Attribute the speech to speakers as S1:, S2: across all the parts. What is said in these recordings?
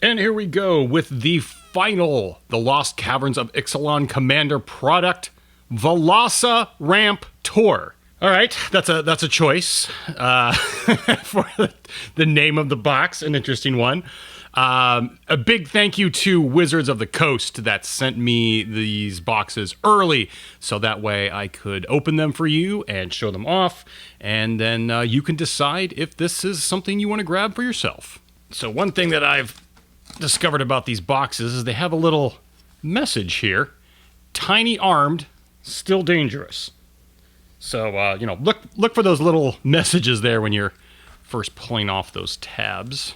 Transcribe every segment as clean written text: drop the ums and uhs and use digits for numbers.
S1: And here we go with the final, the Lost Caverns of Ixalan Commander product, Veloci-ramp-tor. All right, that's a choice for the name of the box, an interesting one. A big thank you to Wizards of the Coast that sent me these boxes early, so that way I could open them for you and show them off, and then you can decide if this is something you want to grab for yourself. So one thing that I've discovered about these boxes is they have a little message here: tiny armed, still dangerous. So you know, look for those little messages there when you're first pulling off those tabs.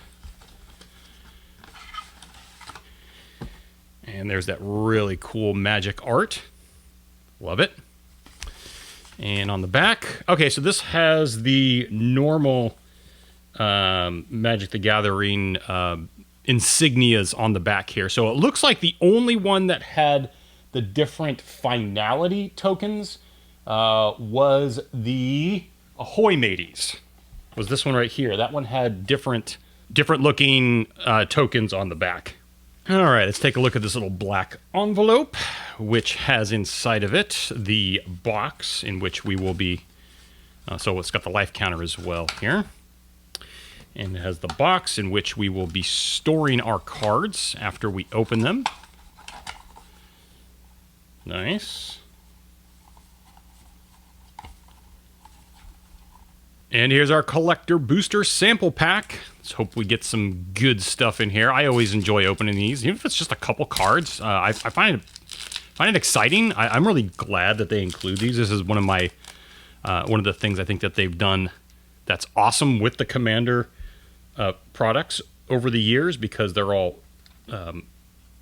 S1: And there's that really cool magic art. Love it. And on the back, okay, so this has the normal Magic the Gathering insignias on the back here. So it looks like the only one that had the different finality tokens was the Ahoy Mateys. Was this one right here. That one had different looking tokens on the back. All right, let's take a look at this little black envelope, which has inside of it the box in which we will be, so it's got the life counter as well here. And it has the box in which we will be storing our cards after we open them. Nice. And here's our collector booster sample pack. Let's hope we get some good stuff in here. I always enjoy opening these, even if it's just a couple cards. I find it exciting. I'm really glad that they include these. This is one of the things I think that they've done that's awesome with the Commander products over the years, because they're all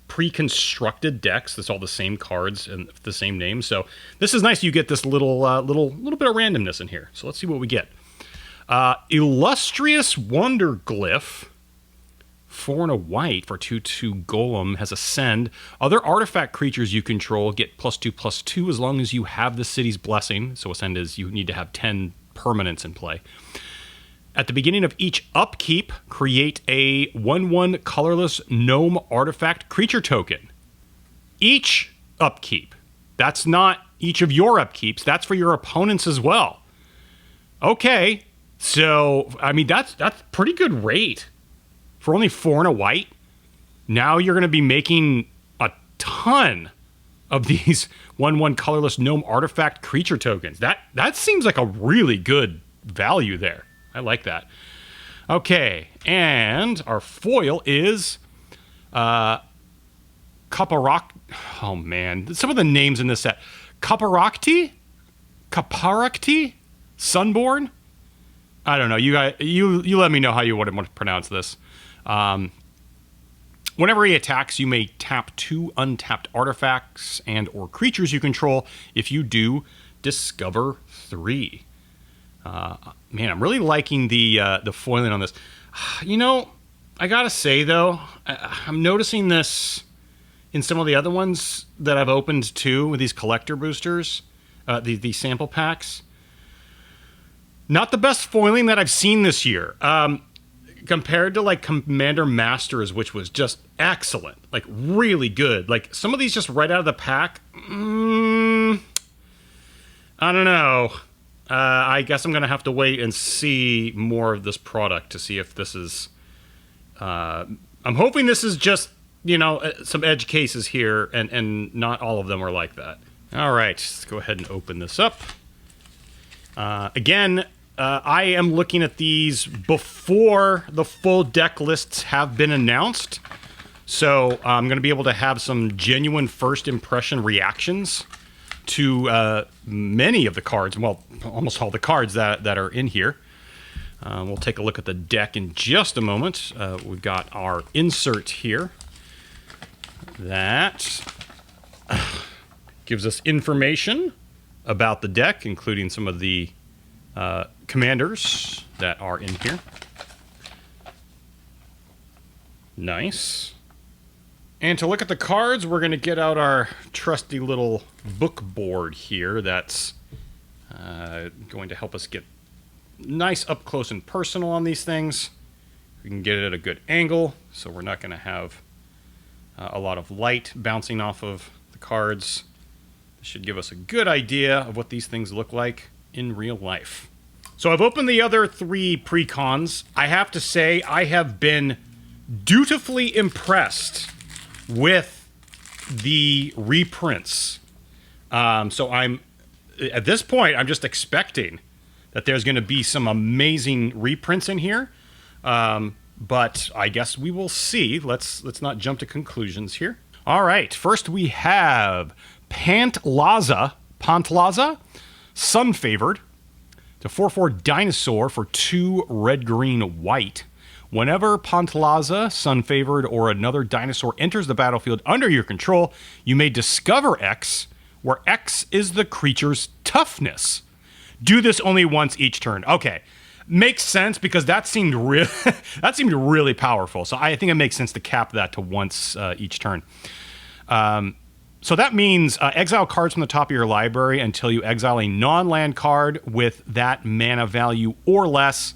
S1: pre-constructed decks. That's all the same cards and the same names. So this is nice. You get this little bit of randomness in here. So let's see what we get. Illustrious Wonder Glyph, 4 and a white for 2/2 Golem, has Ascend. Other artifact creatures you control get +2/+2 as long as you have the city's blessing. So Ascend is you need to have 10 permanents in play. At the beginning of each upkeep, create a 1/1 colorless gnome artifact creature token. Each upkeep. That's not each of your upkeeps. That's for your opponents as well. Okay. So, I mean, that's pretty good rate for only 4 and a white. Now you're going to be making a ton of these 1/1 colorless gnome artifact creature tokens. That seems like a really good value there. I like that. Okay, and our foil is Kaparak. Oh man, some of the names in this set: Kaparakti, Sunborn. I don't know. You guys, you let me know how you want to pronounce this. Whenever he attacks, you may tap 2 untapped artifacts and or creatures you control. If you do, discover 3. Man, I'm really liking the foiling on this. You know, I gotta say though, I'm noticing this in some of the other ones that I've opened too with these collector boosters, these sample packs. Not the best foiling that I've seen this year. Compared to like Commander Masters, which was just excellent, like really good. Like some of these just right out of the pack. I don't know. I guess I'm going to have to wait and see more of this product to see if this is... I'm hoping this is just, you know, some edge cases here, and not all of them are like that. All right, let's go ahead and open this up. Again, I am looking at these before the full deck lists have been announced. So I'm going to be able to have some genuine first impression reactions to many of the cards, well, almost all the cards that are in here. We'll take a look at the deck in just a moment. We've got our insert here that gives us information about the deck, including some of the commanders that are in here. Nice. And to look at the cards, we're going to get out our trusty little book board here that's going to help us get nice up close and personal on these things. We can get it at a good angle, so we're not going to have a lot of light bouncing off of the cards. This should give us a good idea of what these things look like in real life. So I've opened the other 3 pre-cons. I have to say I have been dutifully impressed with the reprints. So I'm, at this point, I'm just expecting that there's going to be some amazing reprints in here. But I guess we will see. Let's not jump to conclusions here. All right, first we have Pantlaza, Sun-Favored. It's a 4/4 dinosaur for 2 red, green, white. Whenever Pantlaza, Sun-Favored, or another dinosaur enters the battlefield under your control, you may discover X, where X is the creature's toughness. Do this only once each turn. Okay, makes sense because that seemed really powerful. So I think it makes sense to cap that to once each turn. So that means exile cards from the top of your library until you exile a non-land card with that mana value or less.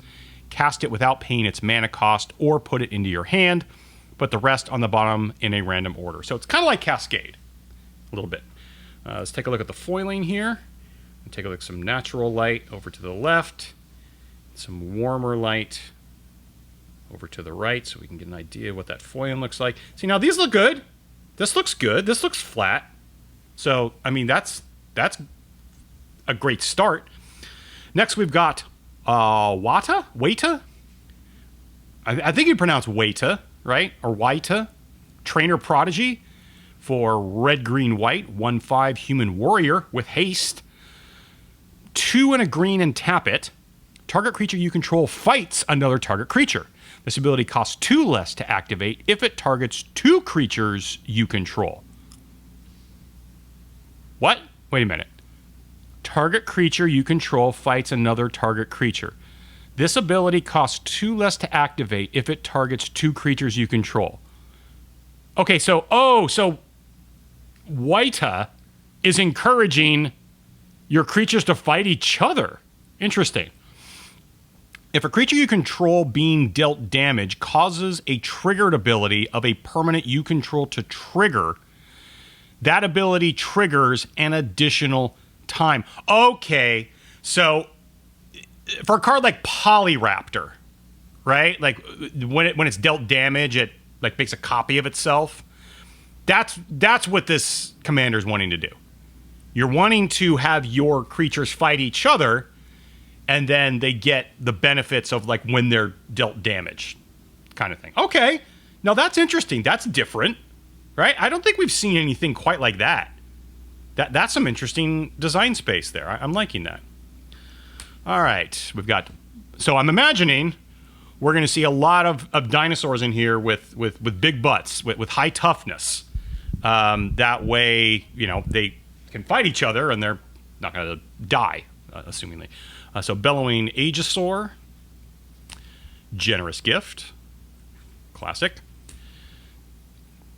S1: Cast it without paying its mana cost or put it into your hand. Put the rest on the bottom in a random order. So it's kind of like Cascade, a little bit. Let's take a look at the foiling here. Take a look at some natural light over to the left. Some warmer light over to the right so we can get an idea of what that foiling looks like. See, now these look good. This looks good. This looks flat. So, I mean, that's a great start. Next, we've got Wata? I think you pronounce Wata, right? Or Waita. Trainer Prodigy for red, green, white. 1/5 human warrior with haste. 2 and a green and tap it. Target creature you control fights another target creature. This ability costs 2 less to activate if it targets 2 creatures you control. What? Wait a minute. Target creature you control fights another target creature. This ability costs 2 less to activate if it targets 2 creatures you control. Okay, so Waita is encouraging your creatures to fight each other. Interesting. If a creature you control being dealt damage causes a triggered ability of a permanent you control to trigger, that ability triggers an additional time. Okay, so for a card like Polyraptor, right? Like when it's dealt damage, it like makes a copy of itself. That's what this commander's wanting to do. You're wanting to have your creatures fight each other, and then they get the benefits of like when they're dealt damage kind of thing. Okay, now that's interesting. That's different, right? I don't think we've seen anything quite like that. That's some interesting design space there. I'm liking that. All right, we've got... So I'm imagining we're going to see a lot of dinosaurs in here with big butts, with high toughness. That way, you know, they can fight each other and they're not going to die, assumingly. So Bellowing Aegisaur, Generous Gift, classic.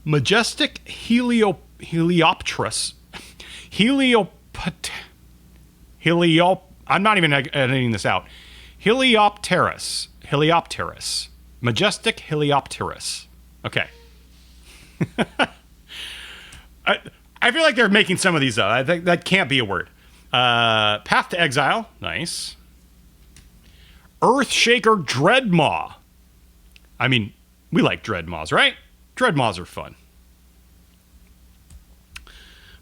S1: Majestic Heliopterus. I'm not even editing this out. Heliopterus. Majestic Heliopterus. Okay. I feel like they're making some of these up. I think that can't be a word. Path to Exile. Nice. Earthshaker Dreadmaw. I mean, we like Dreadmaws, right? Dreadmaws are fun.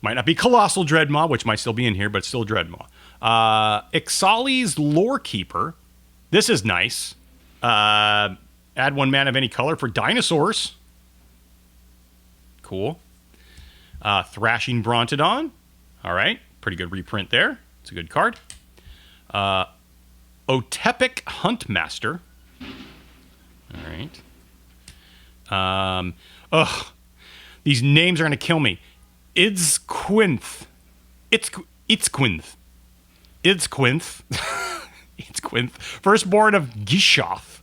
S1: Might not be Colossal Dreadmaw, which might still be in here, but it's still Dreadmaw. Ixali's Lorekeeper. This is nice. Add 1 mana of any color for dinosaurs. Cool. Thrashing Brontodon. All right. Pretty good reprint there. It's a good card. Otepic Huntmaster. All right. These names are going to kill me. Idzquinth. Firstborn of Gishoth.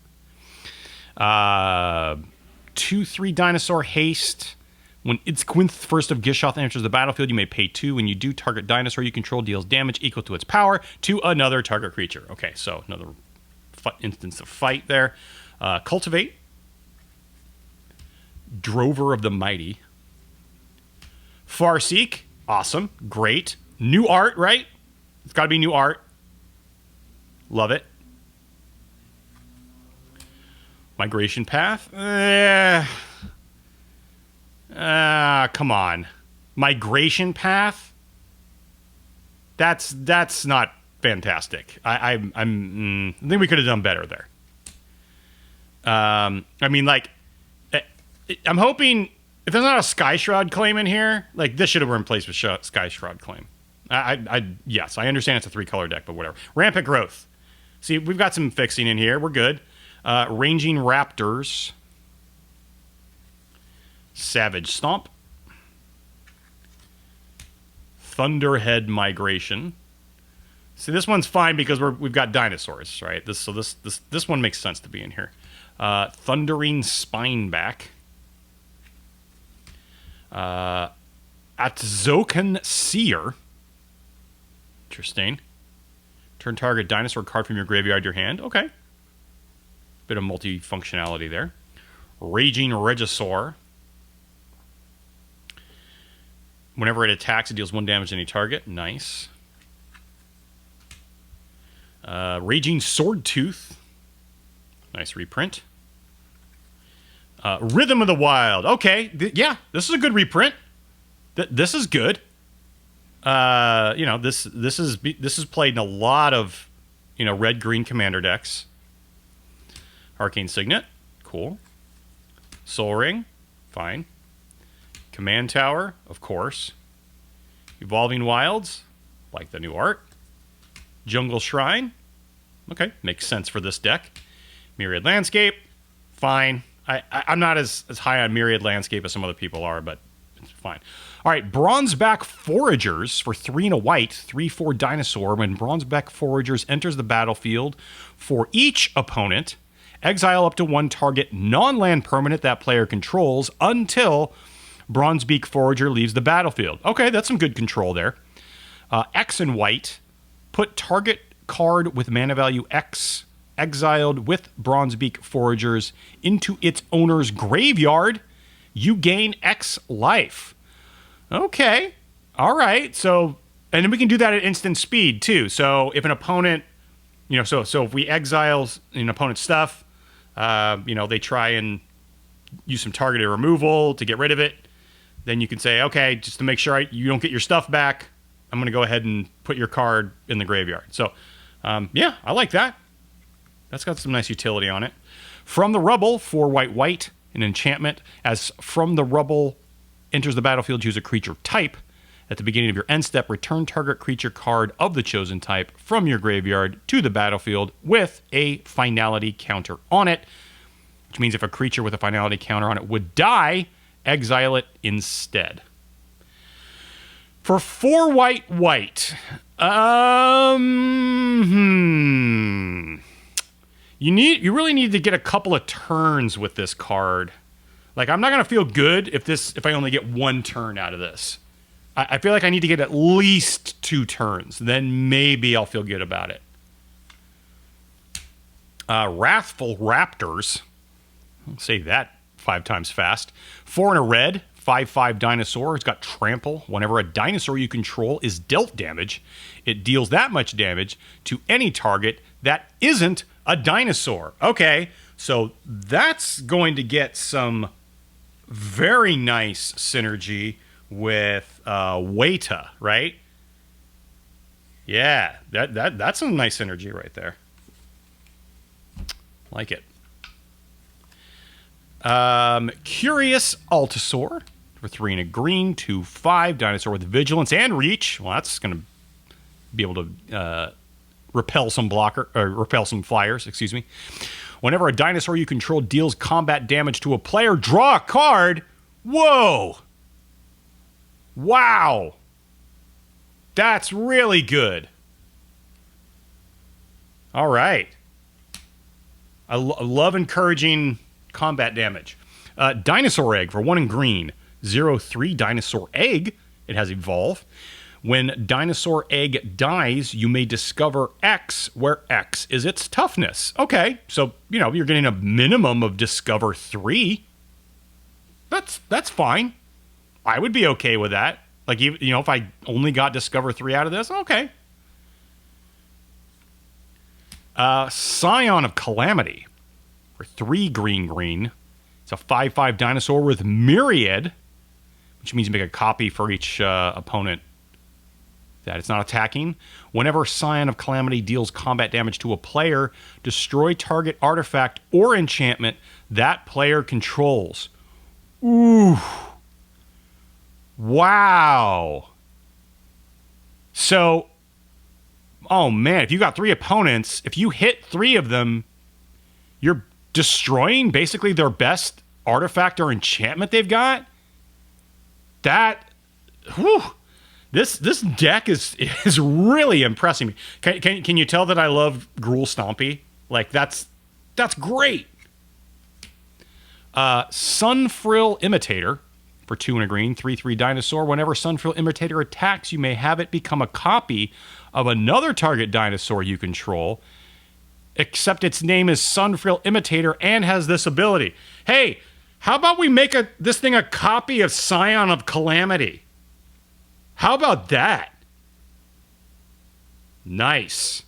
S1: 2/3 dinosaur haste. When Idzquinth, first of Gishoth, enters the battlefield, you may pay 2. When you do, target dinosaur you control deals damage equal to its power to another target creature. Okay, so another instance of fight there. Cultivate. Drover of the Mighty. Farseek. Awesome. Great. New art, right? It's got to be new art. Love it. Migration Path. Come on. Migration Path? That's not fantastic. I think we could have done better there. I mean, like, I'm hoping if there's not a Sky Shroud claim in here, like this should have been replaced with Sky Shroud claim. Yes, I understand it's a 3-color deck, but whatever. Rampant Growth. See, we've got some fixing in here. We're good. Ranging Raptors. Savage Stomp. Thunderhead Migration. See, this one's fine because we've got dinosaurs, right? This one makes sense to be in here. Thundering Spineback. Atzokan Seer. Interesting. Turn target dinosaur card from your graveyard to your hand. Okay. Bit of multi-functionality there. Raging Regisaur. Whenever it attacks, it deals 1 damage to any target. Nice. Raging Swordtooth. Nice reprint. Rhythm of the Wild. Okay. Yeah, this is a good reprint. This is good. You know, this is played in a lot of, you know, red-green commander decks. Arcane Signet. Cool. Soul Ring. Fine. Command Tower, of course. Evolving Wilds, like the new art. Jungle Shrine, okay, makes sense for this deck. Myriad Landscape, fine. I'm not as high on Myriad Landscape as some other people are, but it's fine. All right, Bronzeback Foragers for 3 and a white, 3/4 dinosaur. When Bronzeback Foragers enters the battlefield, for each opponent, exile up to 1 target non-land permanent that player controls until Bronzebeak Forager leaves the battlefield. Okay, that's some good control there. X and white. Put target card with mana value X exiled with Bronzebeak Foragers into its owner's graveyard. You gain X life. Okay. All right. So, and then we can do that at instant speed too. So if an opponent, you know, so if we exile an opponent's stuff, you know, they try and use some targeted removal to get rid of it. Then you can say, okay, just to make sure you don't get your stuff back, I'm going to go ahead and put your card in the graveyard. So, yeah, I like that. That's got some nice utility on it. From the Rubble, 4 white, an enchantment. As From the Rubble enters the battlefield, choose a creature type. At the beginning of your end step, return target creature card of the chosen type from your graveyard to the battlefield with a finality counter on it. Which means if a creature with a finality counter on it would die, exile it instead. For 4 white, you really need to get a couple of turns with this card. Like, I'm not gonna feel good if I only get 1 turn out of this. I feel like I need to get at least 2 turns. Then maybe I'll feel good about it. Wrathful Raptors. I'll say that 5 times fast. 4 and a red, 5/5 dinosaur. It's got trample. Whenever a dinosaur you control is dealt damage, it deals that much damage to any target that isn't a dinosaur. Okay, so that's going to get some very nice synergy with Weta, right? Yeah, that's some nice synergy right there. Like it. Curious Altasaur for 3 and a green, 2/5 dinosaur with vigilance and reach. Well, that's going to be able to repel some flyers. Excuse me. Whenever a dinosaur you control deals combat damage to a player, draw a card. Whoa! Wow! That's really good. All right. I love encouraging combat damage. Dinosaur Egg for 1 and green. 0/3 Dinosaur Egg. It has Evolve. When Dinosaur Egg dies, you may discover X, where X is its toughness. Okay, so, you're getting a minimum of Discover 3. That's fine. I would be okay with that. Like, if I only got Discover 3 out of this, okay. Scion of Calamity. For 3 green. It's a 5/5 dinosaur with Myriad, which means you make a copy for each opponent that it's not attacking. Whenever Scion of Calamity deals combat damage to a player, destroy target artifact or enchantment that player controls. Ooh. Wow. So, oh man, if you got 3 opponents, if you hit 3 of them, you're destroying basically their best artifact or enchantment they've got. This deck is really impressing me. Can you tell that I love Gruul Stompy? Like, that's great. Sunfrill Imitator for 2 and a green, 3/3 dinosaur. Whenever Sunfrill Imitator attacks, you may have it become a copy of another target dinosaur you control, except its name is Sunfrill Imitator and has this ability. Hey, how about we make this thing a copy of Scion of Calamity? How about that? Nice.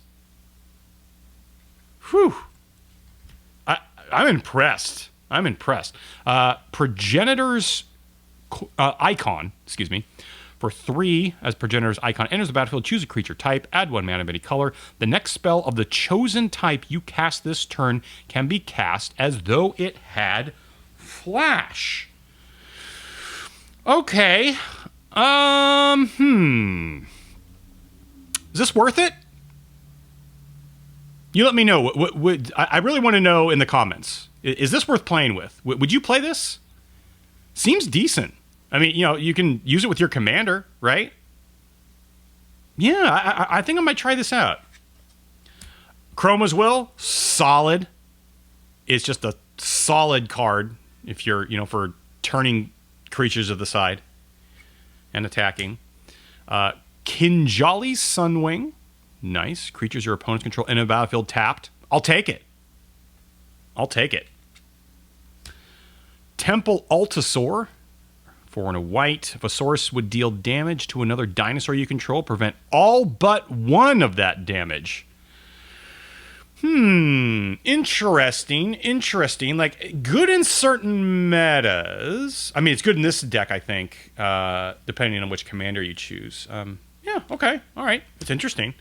S1: Whew. I'm impressed. Progenitor's Icon, for 3, as Progenitor's Icon enters the battlefield, choose a creature type, add 1 mana of any color. The next spell of the chosen type you cast this turn can be cast as though it had flash. Okay. Is this worth it? You let me know. I really want to know in the comments. Is this worth playing with? Would you play this? Seems decent. I mean, you can use it with your commander, right? Yeah, I think I might try this out. Chroma's Will, solid. It's just a solid card if you're, for turning creatures to the side and attacking. Kinjali's Sunwing, nice. Creatures your opponents control in a battlefield tapped. I'll take it. Temple Altasaur, 4 and a white. If a source would deal damage to another dinosaur you control, prevent all but 1 of that damage. Interesting. Like, good in certain metas. I mean, it's good in this deck, I think, depending on which commander you choose. Yeah, okay, all right. It's interesting.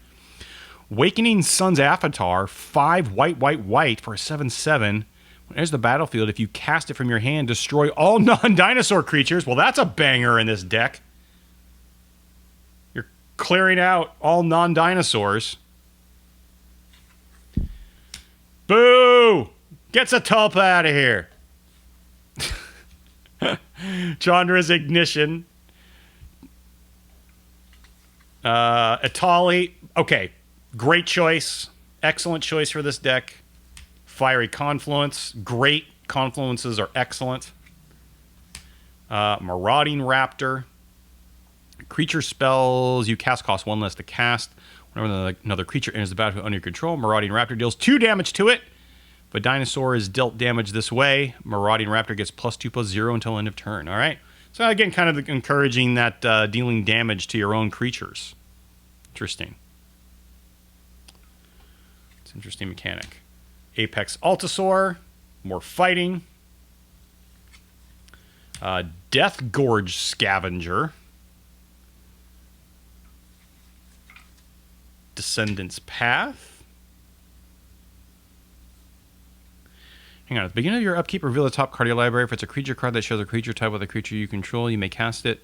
S1: Wakening Sun's Avatar, 5 white for a 7/7. When it enters the battlefield, if you cast it from your hand, destroy all non-dinosaur creatures. Well, that's a banger in this deck. You're clearing out all non-dinosaurs. Boo! Gets a tulpa out of here. Chandra's Ignition. Atali. Okay. Great choice. Excellent choice for this deck. Fiery Confluence. Great. Confluences are excellent. Marauding Raptor. Creature spells you cast cost 1 less to cast. Whenever another creature enters the battlefield under your control, Marauding Raptor deals 2 damage to it. If a dinosaur is dealt damage this way, Marauding Raptor gets +2/+0 until end of turn. All right? So again, kind of encouraging that dealing damage to your own creatures. Interesting. It's an interesting mechanic. Apex Altasaur, more fighting. Death Gorge Scavenger. Descendant's Path. Hang on. At the beginning of your upkeep, reveal the top card of your library. If it's a creature card that shows a creature type with a creature you control, you may cast it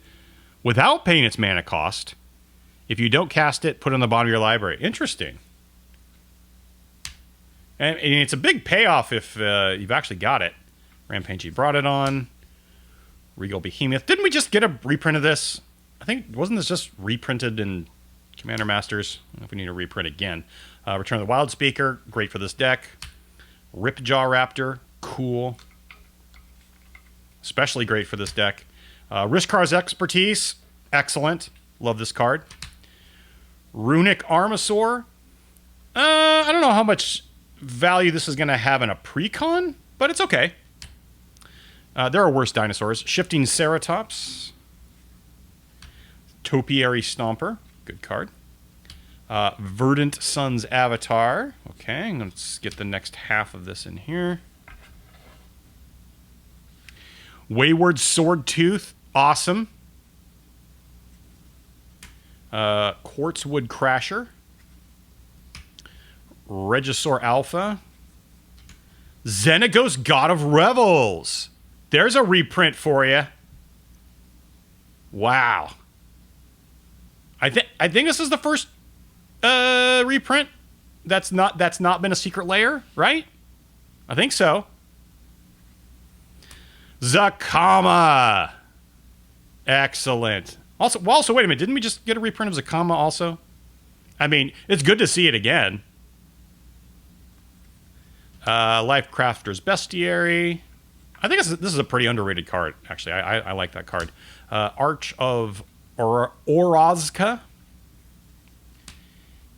S1: without paying its mana cost. If you don't cast it, put it on the bottom of your library. Interesting. And it's a big payoff if you've actually got it. Rampage brought it on. Regal Behemoth. Didn't we just get a reprint of this? I think, wasn't this just reprinted in Commander Masters? I don't know if we need a reprint again. Return of the Wild Speaker. Great for this deck. Ripjaw Raptor. Cool. Especially great for this deck. Rishkar's Expertise. Excellent. Love this card. Runic Armasaur. I don't know how much value this is going to have in a precon, but it's okay. There are worse dinosaurs. Shifting Ceratops. Topiary Stomper. Good card. Verdant Sun's Avatar. Okay, let's get the next half of this in here. Wayward Swordtooth. Awesome. Quartzwood Crasher. Regisaur Alpha. Xenagos God of Revels. There's a reprint for you. Wow. I think this is the first reprint that's not been a secret layer, right? I think so. Zakama. Excellent. Also, wait a minute. Didn't we just get a reprint of Zakama also? I mean, it's good to see it again. Life Crafter's Bestiary. I think this is a pretty underrated card, actually. I like that card. Arch of Orozka.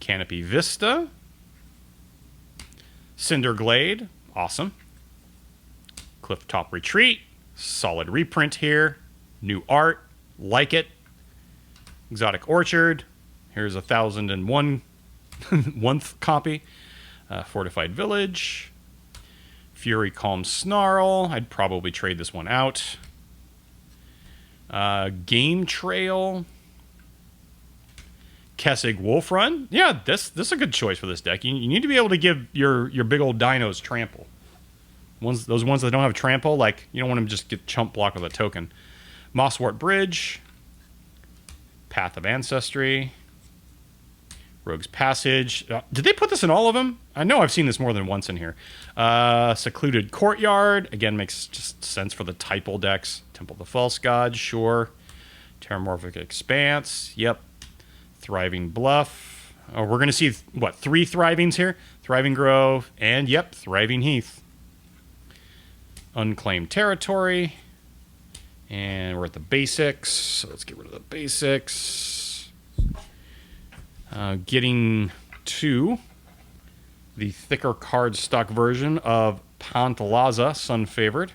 S1: Canopy Vista. Cinderglade. Awesome. Clifftop Retreat. Solid reprint here. New art. Like it. Exotic Orchard. Here's 1001 copy. Fortified Village. Fury Calm Snarl. I'd probably trade this one out. Game Trail. Kessig Wolf Run. Yeah, this is a good choice for this deck. You need to be able to give your big old dinos trample. Those ones that don't have trample, like, you don't want them to just get chump blocked with a token. Mosswort Bridge. Path of Ancestry. Rogue's Passage. Did they put this in all of them? I know I've seen this more than once in here. Secluded Courtyard. Again, makes just sense for the typal decks. Temple of the False God, sure. Terramorphic Expanse. Yep. Thriving Bluff. Oh, we're going to see, what, 3 Thrivings here? Thriving Grove. And, yep, Thriving Heath. Unclaimed Territory. And we're at the basics. So let's get rid of the basics. Getting to the thicker card stock version of Pantalaza, Sun Favored.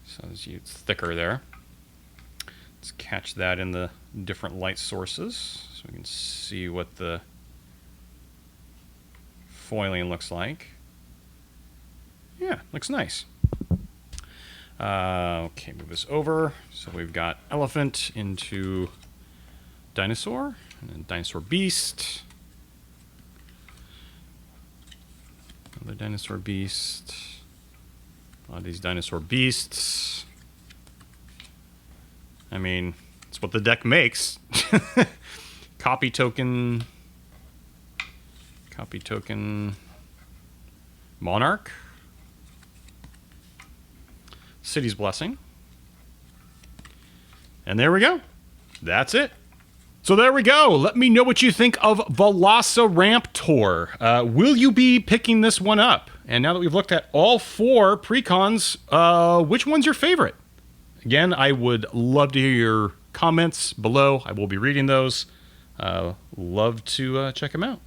S1: So it's thicker there. Let's catch that in the different light sources so we can see what the foiling looks like. Yeah, looks nice. Okay, move this over. So we've got Elephant into Dinosaur. And then Dinosaur Beast. Another Dinosaur Beast. A lot of these Dinosaur Beasts. I mean, it's what the deck makes. Copy token. Copy token. Monarch. City's Blessing. And there we go. That's it. So there we go. Let me know what you think of Veloci-ramp-tor. Will you be picking this one up? And now that we've looked at all 4 precons, which one's your favorite? Again, I would love to hear your comments below. I will be reading those. Love to check them out.